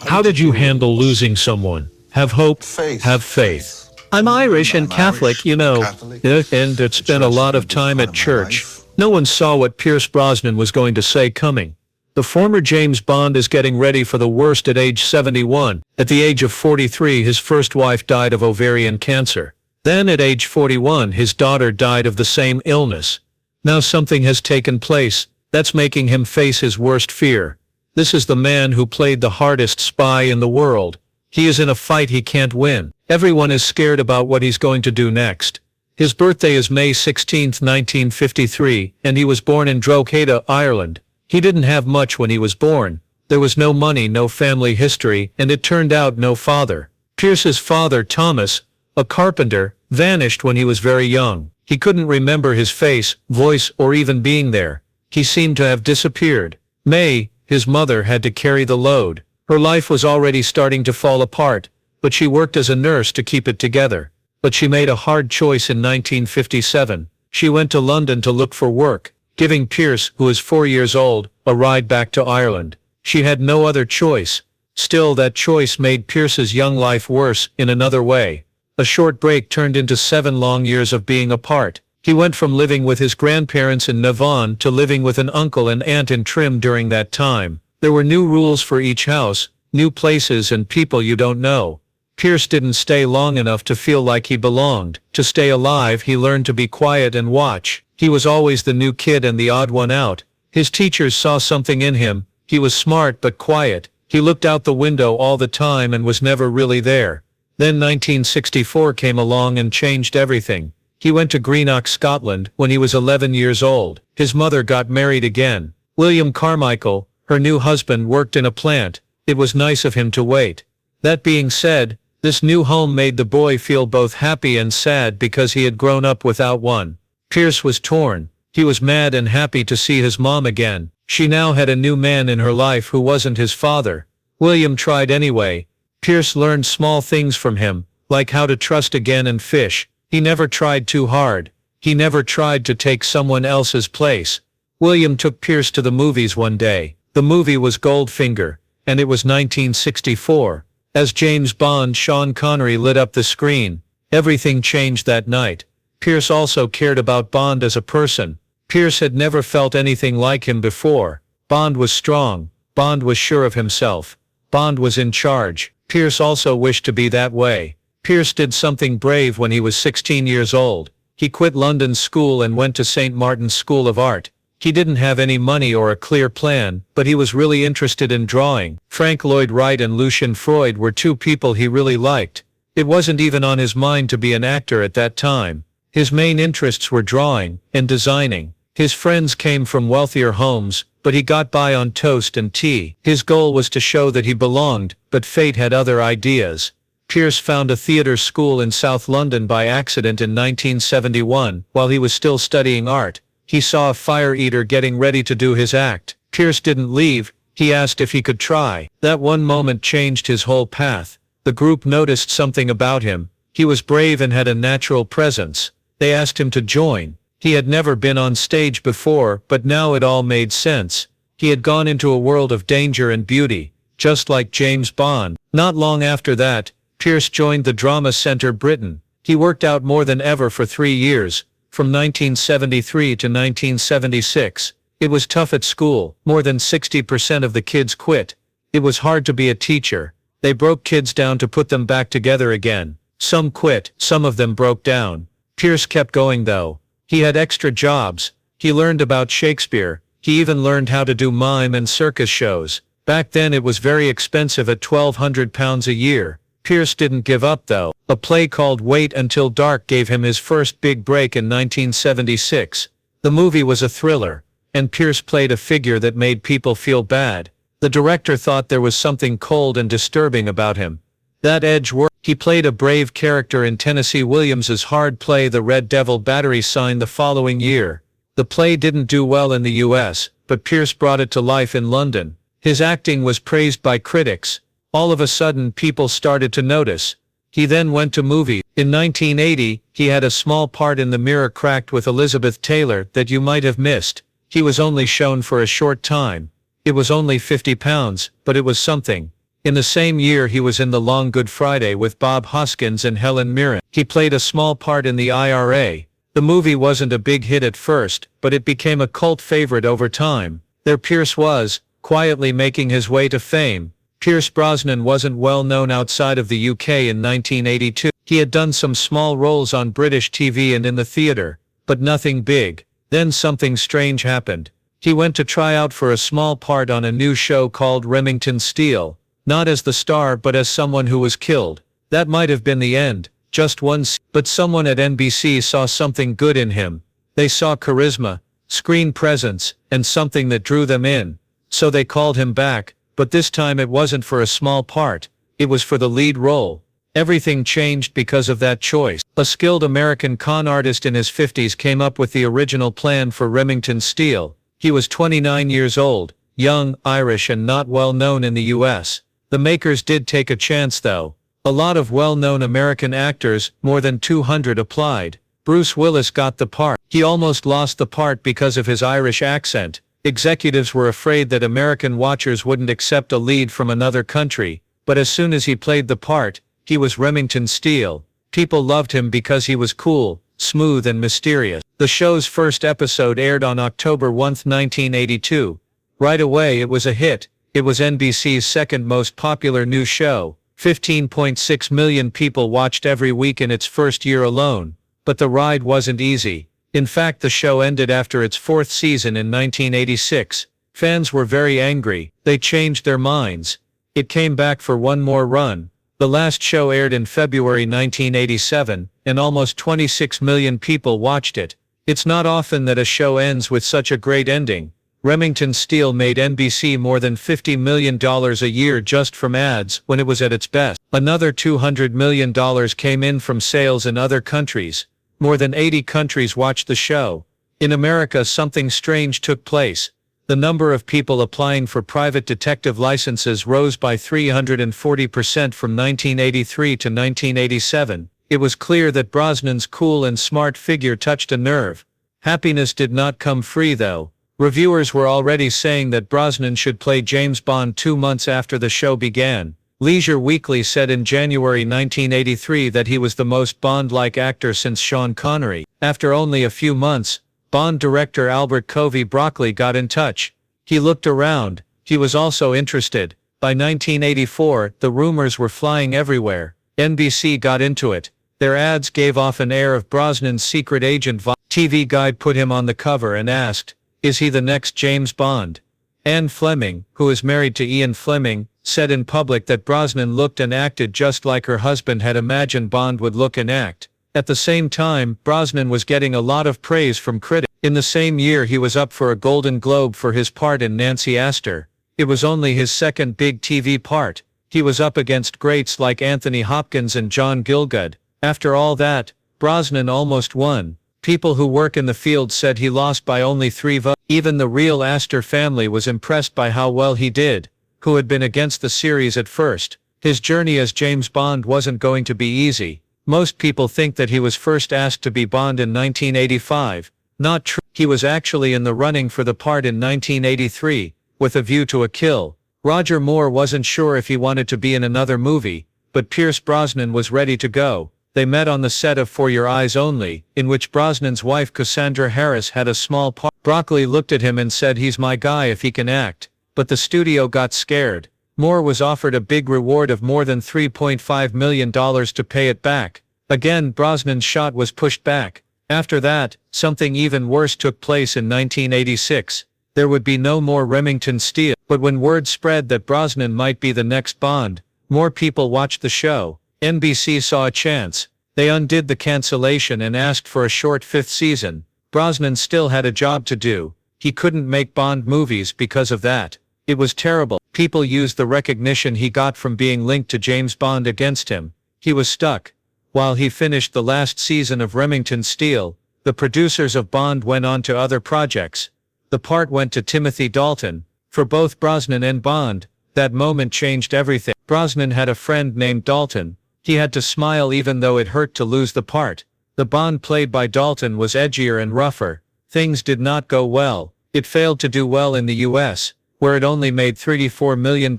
How did you handle losing someone? Have hope, have faith. I'm Irish and Catholic, you know, and it's been a lot of time at church. No one saw what Pierce Brosnan was going to say coming. The former James Bond is getting ready for the worst at age 71. At the age of 43, his first wife died of ovarian cancer. Then at age 41, his daughter died of the same illness. Now something has taken place that's making him face his worst fear. This is the man who played the hardest spy in the world. He is in a fight he can't win. Everyone is scared about what he's going to do next. His birthday is May 16, 1953, and he was born in Drogheda, Ireland. He didn't have much when he was born. There was no money, no family history, and it turned out no father. Pierce's father, Thomas, a carpenter, vanished when he was very young. He couldn't remember his face, voice, or even being there. He seemed to have disappeared. May, his mother, had to carry the load. Her life was already starting to fall apart, but she worked as a nurse to keep it together. But she made a hard choice in 1957. She went to London to look for work, giving Pierce, who is 4 years old, a ride back to Ireland. She had no other choice. Still, that choice made Pierce's young life worse in another way. A short break turned into 7 long years of being apart. He went from living with his grandparents in Navan to living with an uncle and aunt in Trim during that time. There were new rules for each house, new places and people you don't know. Pierce didn't stay long enough to feel like he belonged. To stay alive, he learned to be quiet and watch. He was always the new kid and the odd one out. His teachers saw something in him. He was smart but quiet. He looked out the window all the time and was never really there. Then 1964 came along and changed everything. He went to Greenock, Scotland, when he was 11 years old. His mother got married again. William Carmichael, her new husband, worked in a plant. It was nice of him to wait. That being said, this new home made the boy feel both happy and sad because he had grown up without one. Pierce was torn. He was mad and happy to see his mom again. She now had a new man in her life who wasn't his father. William tried anyway. Pierce learned small things from him, like how to trust again and fish. He never tried too hard. He never tried to take someone else's place. William took Pierce to the movies one day. The movie was Goldfinger, and it was 1964. As James Bond, Sean Connery lit up the screen, everything changed that night. Pierce also cared about Bond as a person. Pierce had never felt anything like him before. Bond was strong. Bond was sure of himself. Bond was in charge. Pierce also wished to be that way. Pierce did something brave when he was 16 years old. He quit London school and went to St. Martin's School of Art. He didn't have any money or a clear plan, but he was really interested in drawing. Frank Lloyd Wright and Lucian Freud were two people he really liked. It wasn't even on his mind to be an actor at that time. His main interests were drawing and designing. His friends came from wealthier homes, but he got by on toast and tea. His goal was to show that he belonged, but fate had other ideas. Pierce found a theatre school in South London by accident in 1971, while he was still studying art. He saw a fire eater getting ready to do his act. Pierce didn't leave. He asked if he could try. That one moment changed his whole path. The group noticed something about him. He was brave and had a natural presence. They asked him to join. He had never been on stage before, but now it all made sense. He had gone into a world of danger and beauty, just like James Bond. Not long after that, Pierce joined the Drama Centre Britain. He worked out more than ever for 3 years, from 1973 to 1976. It was tough at school. More than 60% of the kids quit. It was hard to be a teacher. They broke kids down to put them back together again. Some quit, some of them broke down. Pierce kept going though. He had extra jobs. He learned about Shakespeare. He even learned how to do mime and circus shows. Back then it was very expensive at £1,200 a year. Pierce didn't give up though. A play called Wait Until Dark gave him his first big break in 1976. The movie was a thriller, and Pierce played a figure that made people feel bad. The director thought there was something cold and disturbing about him. That edge worked. He played a brave character in Tennessee Williams's hard play The Red Devil Battery Sign the following year. The play didn't do well in the US, but Pierce brought it to life in London. His acting was praised by critics. All of a sudden people started to notice. He then went to movies. In 1980, he had a small part in The Mirror Cracked with Elizabeth Taylor that you might have missed. He was only shown for a short time. It was only £50, but it was something. In the same year he was in The Long Good Friday with Bob Hoskins and Helen Mirren. He played a small part in the IRA. The movie wasn't a big hit at first, but it became a cult favorite over time. There Pierce was, quietly making his way to fame. Pierce Brosnan wasn't well known outside of the UK in 1982. He had done some small roles on British TV and in the theatre, but nothing big. Then something strange happened. He went to try out for a small part on a new show called Remington Steele, not as the star but as someone who was killed. That might have been the end, just one but someone at NBC saw something good in him. They saw charisma, screen presence, and something that drew them in. So they called him back, but this time it wasn't for a small part, it was for the lead role. Everything changed because of that choice. A skilled American con artist in his 50s came up with the original plan for Remington Steele. He was 29 years old, young, Irish and not well known in the US. The makers did take a chance though. A lot of well-known American actors, more than 200 applied. Bruce Willis got the part. He almost lost the part because of his Irish accent. Executives were afraid that American watchers wouldn't accept a lead from another country, but as soon as he played the part, he was Remington Steele. People loved him because he was cool, smooth and mysterious. The show's first episode aired on October 1, 1982. Right away it was a hit. It was NBC's second most popular new show. 15.6 million people watched every week in its first year alone. But the ride wasn't easy. In fact, the show ended after its fourth season in 1986. Fans were very angry. They changed their minds. It came back for one more run. The last show aired in February 1987, and almost 26 million people watched it. It's not often that a show ends with such a great ending. Remington Steele made NBC more than $50 million a year just from ads when it was at its best. Another $200 million came in from sales in other countries. More than 80 countries watched the show. In America, something strange took place. The number of people applying for private detective licenses rose by 340% from 1983 to 1987. It was clear that Brosnan's cool and smart figure touched a nerve. Happiness did not come free though. Reviewers were already saying that Brosnan should play James Bond 2 months after the show began. Leisure Weekly said in January 1983 that he was the most Bond-like actor since Sean Connery. After only a few months, Bond director Albert Covey Broccoli got in touch. He looked around. He was also interested. By 1984, the rumors were flying everywhere. NBC got into it. Their ads gave off an air of Brosnan's secret agent vibe. TV Guide put him on the cover and asked, "Is he the next James Bond?" Anne Fleming, who is married to Ian Fleming, said in public that Brosnan looked and acted just like her husband had imagined Bond would look and act. At the same time, Brosnan was getting a lot of praise from critics. In the same year he was up for a Golden Globe for his part in Nancy Astor. It was only his second big TV part. He was up against greats like Anthony Hopkins and John Gielgud. After all that, Brosnan almost won. People who work in the field said he lost by only 3 votes. Even the real Astor family was impressed by how well he did, who had been against the series at first. His journey as James Bond wasn't going to be easy. Most people think that he was first asked to be Bond in 1985. Not true. He was actually in the running for the part in 1983, with A View to a Kill. Roger Moore wasn't sure if he wanted to be in another movie, but Pierce Brosnan was ready to go. They met on the set of For Your Eyes Only, in which Brosnan's wife Cassandra Harris had a small part. Broccoli looked at him and said, "He's my guy if he can act." But the studio got scared. Moore was offered a big reward of more than $3.5 million to pay it back. Again, Brosnan's shot was pushed back. After that, something even worse took place in 1986. There would be no more Remington Steele. But when word spread that Brosnan might be the next Bond, more people watched the show. NBC saw a chance. They undid the cancellation and asked for a short 5th season. Brosnan still had a job to do. He couldn't make Bond movies because of that. It was terrible. People used the recognition he got from being linked to James Bond against him. He was stuck. While he finished the last season of Remington Steele, the producers of Bond went on to other projects. The part went to Timothy Dalton. For both Brosnan and Bond, that moment changed everything. Brosnan had a friend named Dalton. He had to smile even though it hurt to lose the part. The Bond played by Dalton was edgier and rougher. Things did not go well. It failed to do well in the US, where it only made $34 million.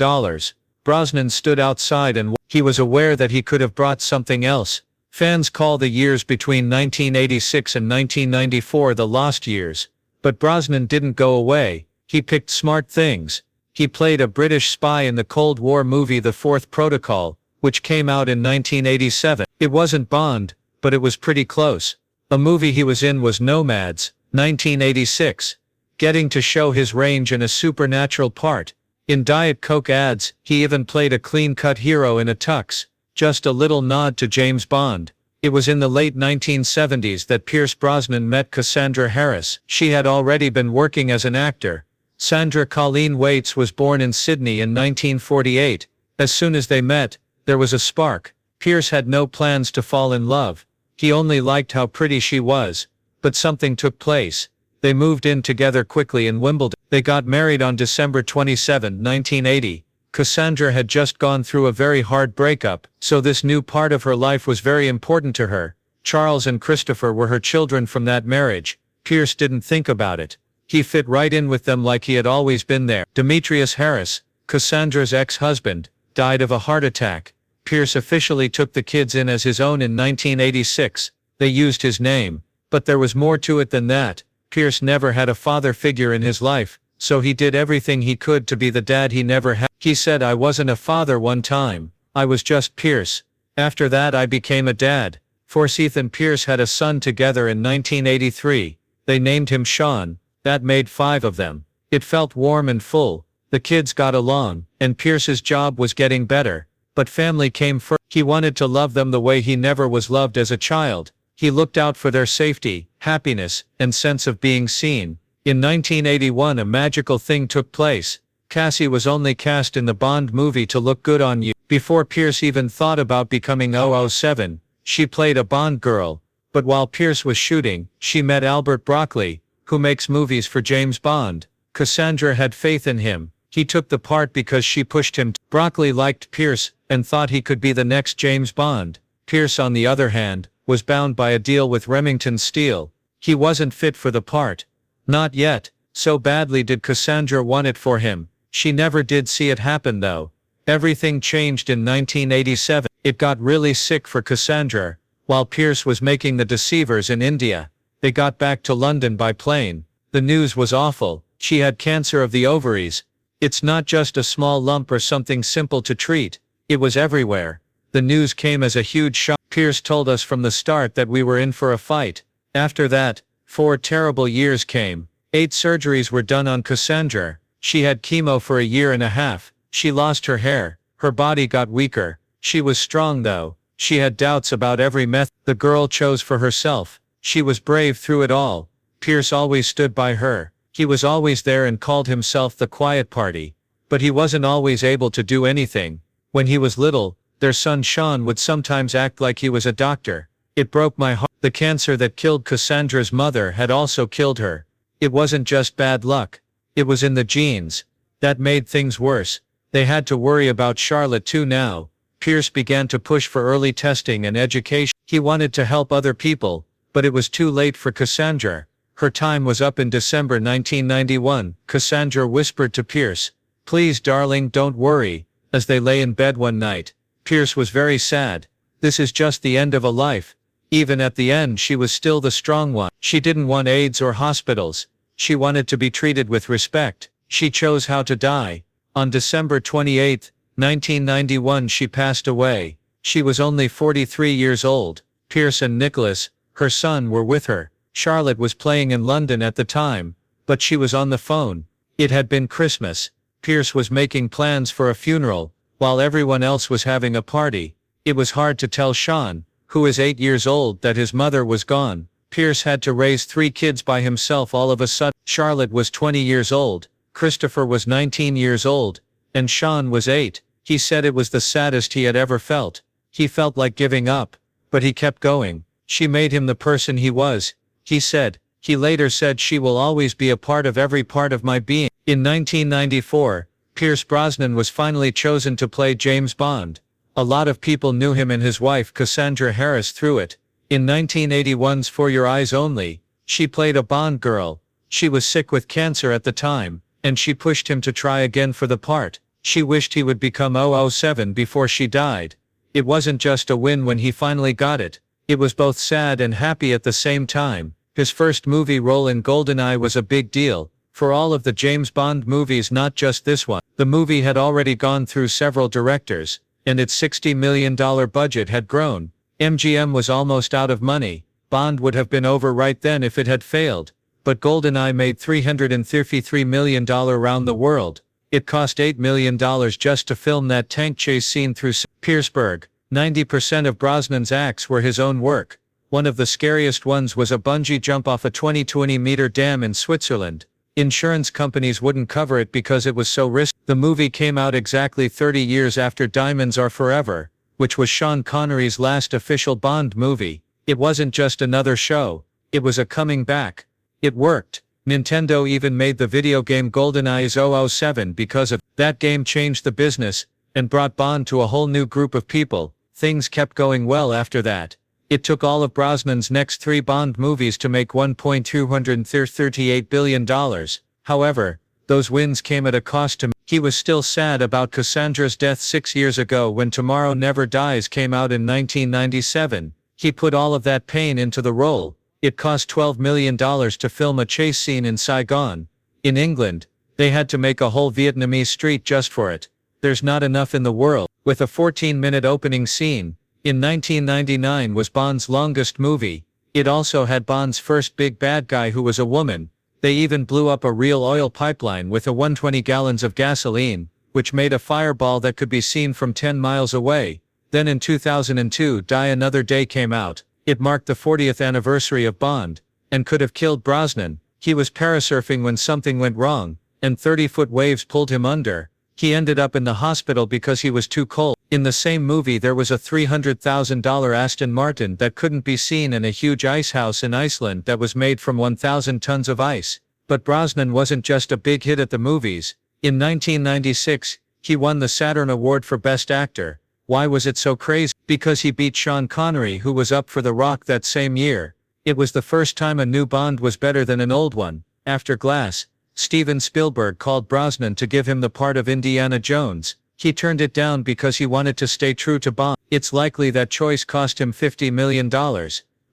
Brosnan stood outside and he was aware that he could have brought something else. Fans call the years between 1986 and 1994 the lost years. But Brosnan didn't go away. He picked smart things. He played a British spy in the Cold War movie The Fourth Protocol, which came out in 1987. It wasn't Bond, but it was pretty close. A movie he was in was Nomads, 1986. Getting to show his range in a supernatural part. In Diet Coke ads, he even played a clean-cut hero in a tux. Just a little nod to James Bond. It was in the late 1970s that Pierce Brosnan met Cassandra Harris. She had already been working as an actor. Sandra Colleen Waits was born in Sydney in 1948. As soon as they met, there was a spark. Pierce had no plans to fall in love. He only liked how pretty she was. But something took place. They moved in together quickly in Wimbledon. They got married on December 27, 1980. Cassandra had just gone through a very hard breakup, so this new part of her life was very important to her. Charles and Christopher were her children from that marriage. Pierce didn't think about it. He fit right in with them like he had always been there. Demetrius Harris, Cassandra's ex-husband, died of a heart attack. Pierce officially took the kids in as his own in 1986. They used his name. But there was more to it than that. Pierce never had a father figure in his life, so he did everything he could to be the dad he never had. He said, "I wasn't a father one time. I was just Pierce. After that I became a dad." Forsyth and Pierce had a son together in 1983. They named him Sean. That made 5 of them. It felt warm and full. The kids got along, and Pierce's job was getting better. But family came first. He wanted to love them the way he never was loved as a child. He looked out for their safety, happiness, and sense of being seen. In 1981 a magical thing took place. Cassie was only cast in the Bond movie to look good on you. Before Pierce even thought about becoming 007, she played a Bond girl. But while Pierce was shooting, she met Albert Broccoli, who makes movies for James Bond. Cassandra had faith in him. He took the part because she pushed him. Broccoli liked Pierce, and thought he could be the next James Bond. Pierce, on the other hand, was bound by a deal with Remington Steele. He wasn't fit for the part. Not yet. So badly did Cassandra want it for him. She never did see it happen though. Everything changed in 1987. It got really sick for Cassandra. While Pierce was making The Deceivers in India, they got back to London by plane. The news was awful. She had cancer of the ovaries. It's not just a small lump or something simple to treat. It was everywhere. The news came as a huge shock. Pierce told us from the start that we were in for a fight. After that, 4 terrible years came. 8 surgeries were done on Cassandra. She had chemo for a year and a half. She lost her hair. Her body got weaker. She was strong though. She had doubts about every method the girl chose for herself. She was brave through it all. Pierce always stood by her. He was always there and called himself the quiet party. But he wasn't always able to do anything. When he was little, their son Sean would sometimes act like he was a doctor. It broke my heart. The cancer that killed Cassandra's mother had also killed her. It wasn't just bad luck. It was in the genes. That made things worse. They had to worry about Charlotte too now. Pierce began to push for early testing and education. He wanted to help other people, but it was too late for Cassandra. Her time was up in December 1991. Cassandra whispered to Pierce, "Please darling, don't worry," as they lay in bed one night. Pierce was very sad. This is just the end of a life. Even at the end she was still the strong one. She didn't want AIDS or hospitals. She wanted to be treated with respect. She chose how to die. On December 28, 1991 she passed away. She was only 43 years old. Pierce and Nicholas, her son, were with her. Charlotte was playing in London at the time, but she was on the phone. It had been Christmas. Pierce was making plans for a funeral, while everyone else was having a party. It was hard to tell Sean, who is 8 years old, that his mother was gone. Pierce had to raise 3 kids by himself all of a sudden. Charlotte was 20 years old, Christopher was 19 years old, and Sean was 8. He said it was the saddest he had ever felt. He felt like giving up, but he kept going. She made him the person he was, he said. He later said, "She will always be a part of every part of my being." In 1994, Pierce Brosnan was finally chosen to play James Bond. A lot of people knew him and his wife Cassandra Harris through it. In 1981's For Your Eyes Only, she played a Bond girl. She was sick with cancer at the time, and she pushed him to try again for the part. She wished he would become 007 before she died. It wasn't just a win when he finally got it. It was both sad and happy at the same time. His first movie role in GoldenEye was a big deal. For all of the James Bond movies, not just this one. The movie had already gone through several directors, and its $60 million budget had grown. MGM was almost out of money. Bond would have been over right then if it had failed. But GoldenEye made $333 million around the world. It cost $8 million just to film that tank chase scene through Petersburg. 90% of Brosnan's acts were his own work. One of the scariest ones was a bungee jump off a 20-meter dam in Switzerland. Insurance companies wouldn't cover it because it was so risky. The movie came out exactly 30 years after Diamonds Are Forever, which was Sean Connery's last official Bond movie. It wasn't just another show. It was a coming back. It worked. Nintendo even made the video game GoldenEye 007 because of that game changed the business and brought Bond to a whole new group of people. Things kept going well after that. It took all of Brosnan's next 3 Bond movies to make $1.238 billion. However, those wins came at a cost to him. He was still sad about Cassandra's death 6 years ago when Tomorrow Never Dies came out in 1997. He put all of that pain into the role. It cost $12 million to film a chase scene in Saigon. In England, they had to make a whole Vietnamese street just for it. There's not enough in the world. With a 14-minute opening scene, in 1999 was Bond's longest movie. It also had Bond's first big bad guy who was a woman. They even blew up a real oil pipeline with a 120 gallons of gasoline, which made a fireball that could be seen from 10 miles away. Then in 2002 Die Another Day came out. It marked the 40th anniversary of Bond, and could have killed Brosnan. He was parasurfing when something went wrong, and 30-foot waves pulled him under. He ended up in the hospital because he was too cold. In the same movie there was a $300,000 Aston Martin that couldn't be seen and a huge ice house in Iceland that was made from 1,000 tons of ice. But Brosnan wasn't just a big hit at the movies. In 1996, he won the Saturn Award for Best Actor. Why was it so crazy? Because he beat Sean Connery, who was up for The Rock that same year. It was the first time a new Bond was better than an old one. After Glass, Steven Spielberg called Brosnan to give him the part of Indiana Jones. He turned it down because he wanted to stay true to Bond. It's likely that choice cost him $50 million,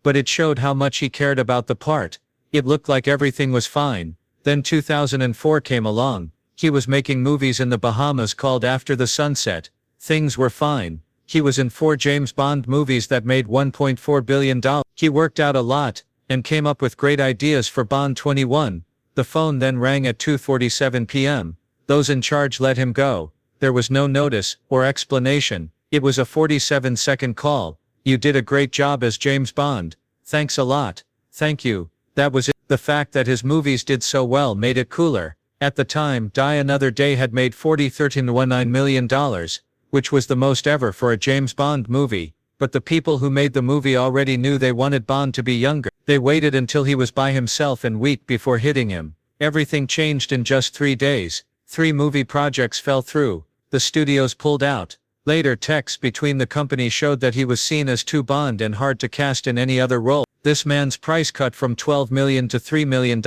but it showed how much he cared about the part. It looked like everything was fine. Then 2004 came along. He was making movies in the Bahamas called After the Sunset. Things were fine. He was in 4 James Bond movies that made $1.4 billion. He worked out a lot, and came up with great ideas for Bond 21. The phone then rang at 2:47 p.m. Those in charge let him go. There was no notice, or explanation. It was a 47-second call. You did a great job as James Bond. Thanks a lot. Thank you. That was it. The fact that his movies did so well made it cooler. At the time, Die Another Day had made $13.19 million, which was the most ever for a James Bond movie. But the people who made the movie already knew they wanted Bond to be younger. They waited until he was by himself and weak before hitting him. Everything changed in just 3 days. 3 movie projects fell through. The studios pulled out. Later texts between the companies showed that he was seen as too Bond and hard to cast in any other role. This man's price cut from $12 million to $3 million.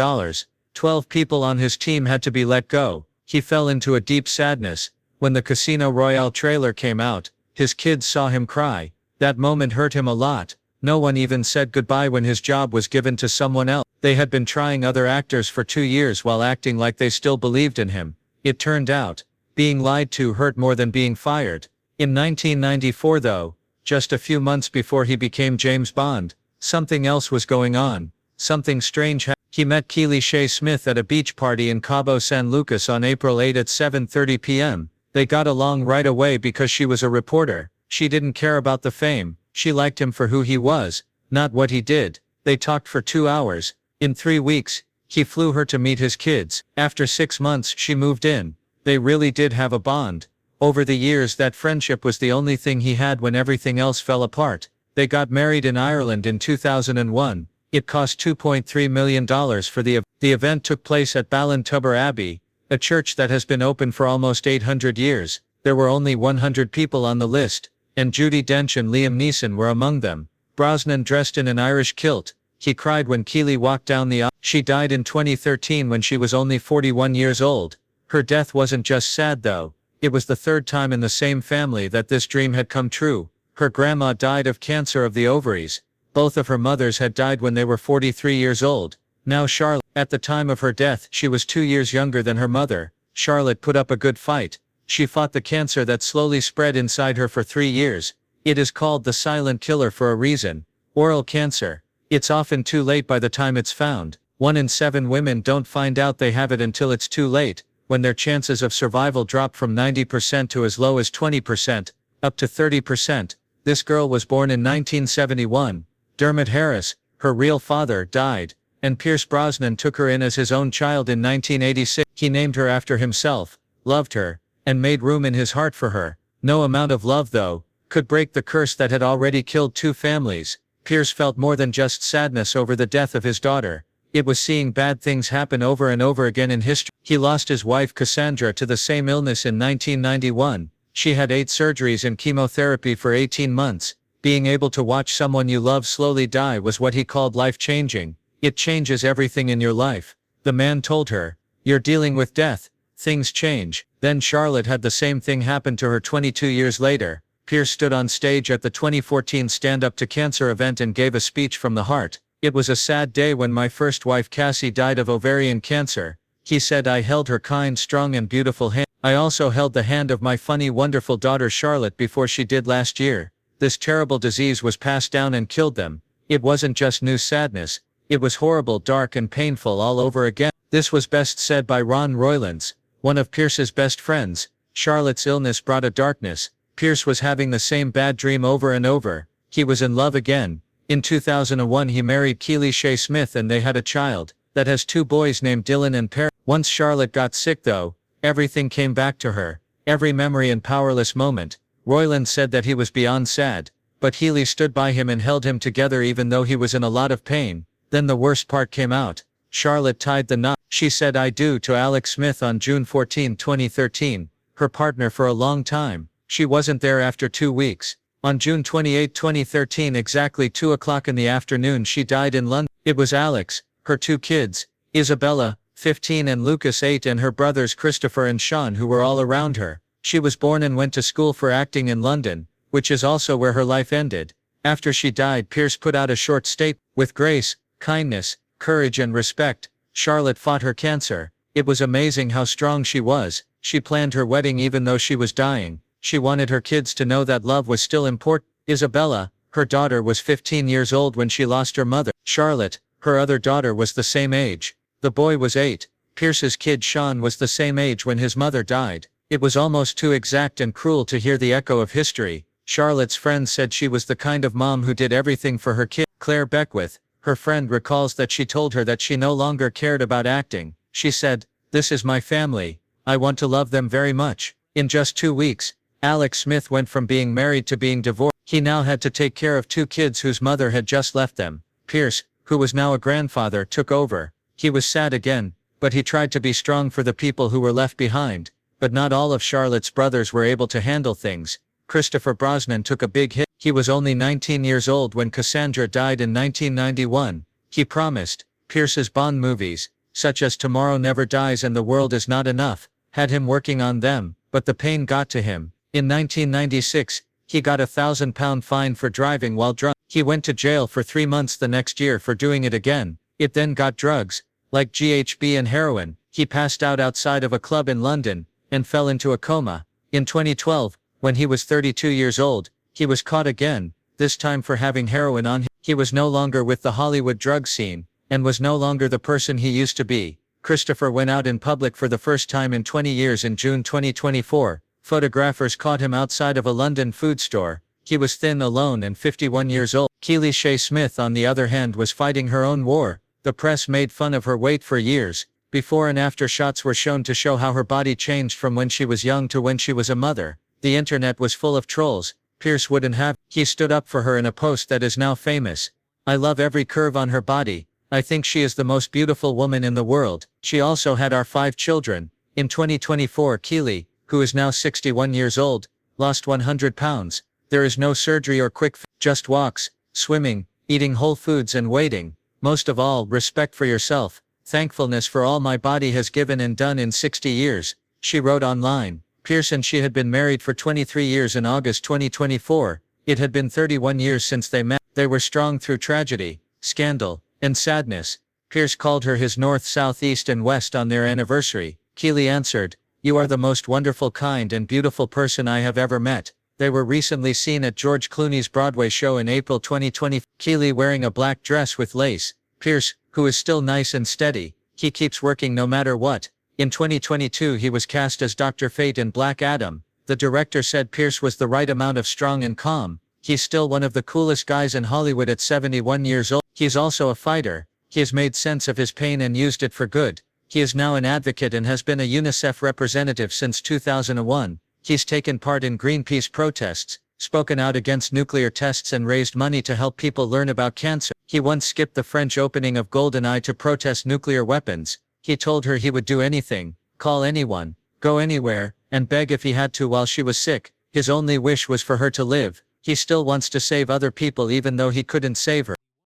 12 people on his team had to be let go. He fell into a deep sadness. When the Casino Royale trailer came out, his kids saw him cry. That moment hurt him a lot. No one even said goodbye when his job was given to someone else. They had been trying other actors for 2 years while acting like they still believed in him. It turned out, being lied to hurt more than being fired. In 1994 though, just a few months before he became James Bond, something else was going on. Something strange happened. He met Keely Shea Smith at a beach party in Cabo San Lucas on April 8 at 7:30 p.m. They got along right away because she was a reporter. She didn't care about the fame. She liked him for who he was, not what he did. They talked for 2 hours. In 3 weeks, he flew her to meet his kids. After 6 months she moved in. They really did have a bond. Over the years that friendship was the only thing he had when everything else fell apart. They got married in Ireland in 2001. It cost $2.3 million for the event took place at Ballintubber Abbey, a church that has been open for almost 800 years. There were only 100 people on the list, and Judi Dench and Liam Neeson were among them. Brosnan dressed in an Irish kilt. He cried when Keely walked down the aisle. She died in 2013 when she was only 41 years old. Her death wasn't just sad though. It was the third time in the same family that this dream had come true. Her grandma died of cancer of the ovaries. Both of her mothers had died when they were 43 years old. Now Charlotte, at the time of her death, she was 2 years younger than her mother. Charlotte put up a good fight. She fought the cancer that slowly spread inside her for 3 years. It is called the silent killer for a reason. Oral cancer. It's often too late by the time it's found. 1 in 7 women don't find out they have it until it's too late, when their chances of survival drop from 90% to as low as 20%, up to 30%. This girl was born in 1971. Dermot Harris, her real father, died, and Pierce Brosnan took her in as his own child in 1986. He named her after himself, loved her, and made room in his heart for her. No amount of love, though, could break the curse that had already killed 2 families. Pierce felt more than just sadness over the death of his daughter. It was seeing bad things happen over and over again in history. He lost his wife Cassandra to the same illness in 1991. She had 8 surgeries and chemotherapy for 18 months. Being able to watch someone you love slowly die was what he called life-changing. It changes everything in your life. The man told her, "You're dealing with death. Things change." Then Charlotte had the same thing happen to her 22 years later. Pierce stood on stage at the 2014 Stand Up to Cancer event and gave a speech from the heart. "It was a sad day when my first wife Cassie died of ovarian cancer." He said, "I held her kind, strong and beautiful hand. I also held the hand of my funny, wonderful daughter Charlotte before she did last year. This terrible disease was passed down and killed them. It wasn't just new sadness. It was horrible, dark and painful all over again." This was best said by Ron Roylance, one of Pierce's best friends. Charlotte's illness brought a darkness. Pierce was having the same bad dream over and over. He was in love again. In 2001 he married Keely Shea Smith and they had a child that has 2 boys named Dylan and Perry. Once Charlotte got sick though, everything came back to her. Every memory and powerless moment. Royland said that he was beyond sad, but Healy stood by him and held him together even though he was in a lot of pain. Then the worst part came out. Charlotte tied the knot. She said "I do" to Alex Smith on June 14, 2013, her partner for a long time. She wasn't there after 2 weeks. On June 28, 2013, exactly 2 o'clock in the afternoon, she died in London. It was Alex, her 2 kids, Isabella, 15 and Lucas 8, and her brothers Christopher and Sean, who were all around her. She was born and went to school for acting in London, which is also where her life ended. After she died, Pierce put out a short statement. "With grace, kindness, courage and respect, Charlotte fought her cancer. It was amazing how strong she was. She planned her wedding even though she was dying. She wanted her kids to know that love was still important." Isabella, her daughter, was 15 years old when she lost her mother. Charlotte, her other daughter, was the same age. The boy was 8. Pierce's kid Sean was the same age when his mother died. It was almost too exact and cruel to hear the echo of history. Charlotte's friend said she was the kind of mom who did everything for her kid. Claire Beckwith, her friend, recalls that she told her that she no longer cared about acting. She said, "This is my family. I want to love them very much." In just 2 weeks, Alex Smith went from being married to being divorced. He now had to take care of 2 kids whose mother had just left them. Pierce, who was now a grandfather, took over. He was sad again, but he tried to be strong for the people who were left behind. But not all of Charlotte's brothers were able to handle things. Christopher Brosnan took a big hit. He was only 19 years old when Cassandra died in 1991. He promised. Pierce's Bond movies, such as Tomorrow Never Dies and The World Is Not Enough, had him working on them, but the pain got to him. In 1996, he got a £1,000 fine for driving while drunk. He went to jail for 3 months the next year for doing it again. It then got drugs, like GHB and heroin. He passed out outside of a club in London, and fell into a coma. In 2012, when he was 32 years old, he was caught again, this time for having heroin on him. He was no longer with the Hollywood drug scene, and was no longer the person he used to be. Christopher went out in public for the first time in 20 years in June 2024. Photographers caught him outside of a London food store. He was thin, alone and 51 years old. Keely Shea Smith, on the other hand, was fighting her own war. The press made fun of her weight for years. Before and after shots were shown to show how her body changed from when she was young to when she was a mother. The internet was full of trolls. Pierce wouldn't have. He stood up for her in a post that is now famous. "I love every curve on her body. I think she is the most beautiful woman in the world." She also had our 5 children. In 2024, Keely, who is now 61 years old, lost 100 pounds. There is no surgery or quick fix, just walks, swimming, eating whole foods and waiting. Most of all, respect for yourself. Thankfulness for all my body has given and done in 60 years. She wrote online. Pierce and she had been married for 23 years in August 2024. It had been 31 years since they met. They were strong through tragedy, scandal, and sadness. Pierce called her his north, south, east, and west on their anniversary. Keeley answered, "You are the most wonderful, kind, and beautiful person I have ever met." They were recently seen at George Clooney's Broadway show in April 2020. Keeley wearing a black dress with lace. Pierce, who is still nice and steady, he keeps working no matter what. In 2022 he was cast as Dr. Fate in Black Adam. The director said Pierce was the right amount of strong and calm. He's still one of the coolest guys in Hollywood at 71 years old. He's also a fighter. He has made sense of his pain and used it for good. He is now an advocate and has been a UNICEF representative since 2001. He's taken part in Greenpeace protests, spoken out against nuclear tests, and raised money to help people learn about cancer. He once skipped the French opening of GoldenEye to protest nuclear weapons. He told her he would do anything, call anyone, go anywhere, and beg if he had to while she was sick. His only wish was for her to live. He still wants to save other people even though he couldn't save her.